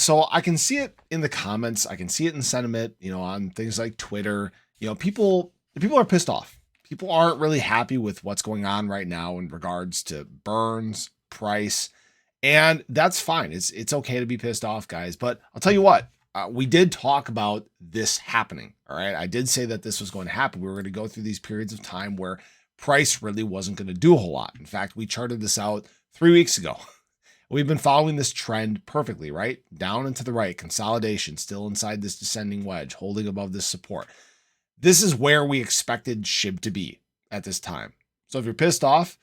So I can see it in the comments. I can see it in sentiment, on things like Twitter. People are pissed off. People aren't really happy with what's going on right now in regards to burns, price, and that's fine. It's okay to be pissed off, guys. But I'll tell you what, we did talk about this happening. All right, I did say that this was going to happen. We were going to go through these periods of time where price really wasn't going to do a whole lot. In fact, we charted this out 3 weeks ago. We've been following this trend perfectly, right? Down and to the right, consolidation, still inside this descending wedge, holding above this support. This is where we expected SHIB to be at this time. So if you're pissed off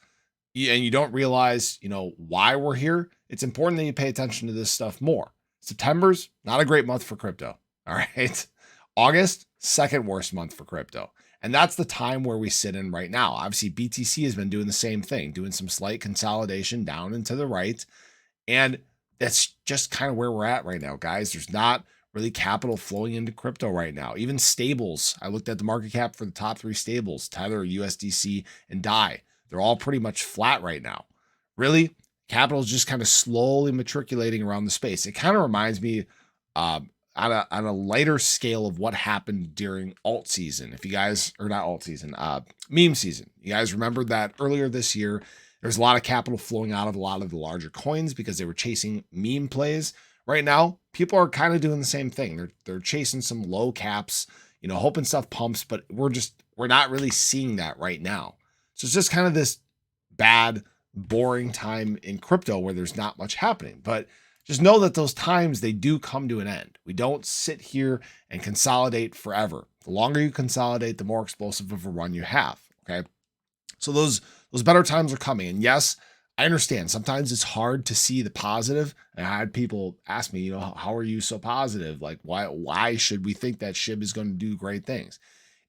and you don't realize, why we're here, it's important that you pay attention to this stuff more. September's not a great month for crypto. All right. August, second worst month for crypto. And that's the time where we sit in right now. Obviously, BTC has been doing the same thing, doing some slight consolidation down and to the right. And that's just kind of where we're at right now, guys. There's not really capital flowing into crypto right now. Even stables, I looked at the market cap for the top 3 stables, Tether, USDC, and DAI. They're all pretty much flat right now. Really, capital is just kind of slowly matriculating around the space. It kind of reminds me on a lighter scale of what happened during alt season. If you guys, or not alt season, meme season. You guys remember that earlier this year, there's a lot of capital flowing out of a lot of the larger coins because they were chasing meme plays. Right now, people are kind of doing the same thing. They're chasing some low caps, hoping stuff pumps, but we're not really seeing that right now. So it's just kind of this bad, boring time in crypto where there's not much happening. But just know that those times, they do come to an end. We don't sit here and consolidate forever. The longer you consolidate, the more explosive of a run you have. Okay. So those better times are coming. And yes, I understand sometimes it's hard to see the positive. And I had people ask me, how are you so positive? Like, why should we think that SHIB is going to do great things?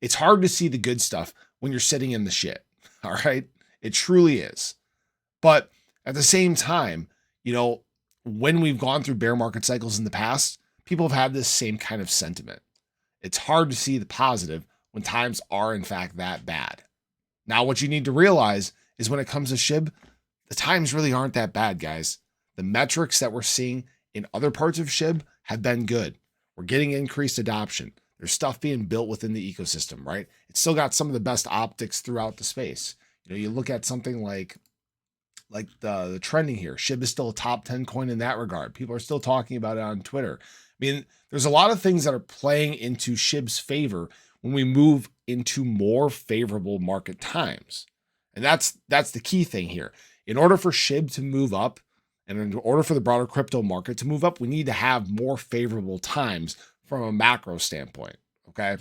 It's hard to see the good stuff when you're sitting in the shit. All right. It truly is. But at the same time, when we've gone through bear market cycles in the past, people have had this same kind of sentiment. It's hard to see the positive when times are in fact that bad. Now, what you need to realize is when it comes to SHIB, the times really aren't that bad, guys. The metrics that we're seeing in other parts of SHIB have been good. We're getting increased adoption. There's stuff being built within the ecosystem, right? It's still got some of the best optics throughout the space. You look at something like the trending here. SHIB is still a top 10 coin in that regard. People are still talking about it on Twitter. I mean, there's a lot of things that are playing into SHIB's favor when we move into more favorable market times. And that's the key thing here. In order for SHIB to move up, and in order for the broader crypto market to move up, we need to have more favorable times from a macro standpoint. Okay.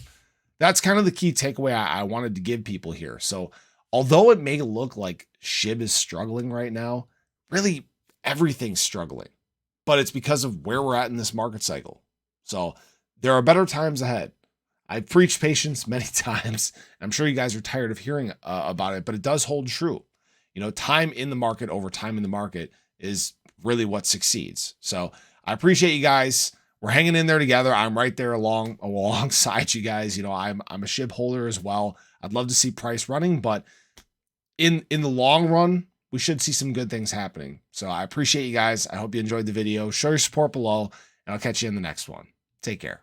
That's kind of the key takeaway I wanted to give people here. So although it may look like SHIB is struggling right now, really everything's struggling, but it's because of where we're at in this market cycle. So there are better times ahead. I've preached patience many times. I'm sure you guys are tired of hearing about it, but it does hold true. Time in the market over time in the market is really what succeeds. So I appreciate you guys. We're hanging in there together. I'm right there alongside you guys. I'm a SHIB holder as well. I'd love to see price running, but in the long run, we should see some good things happening. So I appreciate you guys. I hope you enjoyed the video. Show your support below, and I'll catch you in the next one. Take care.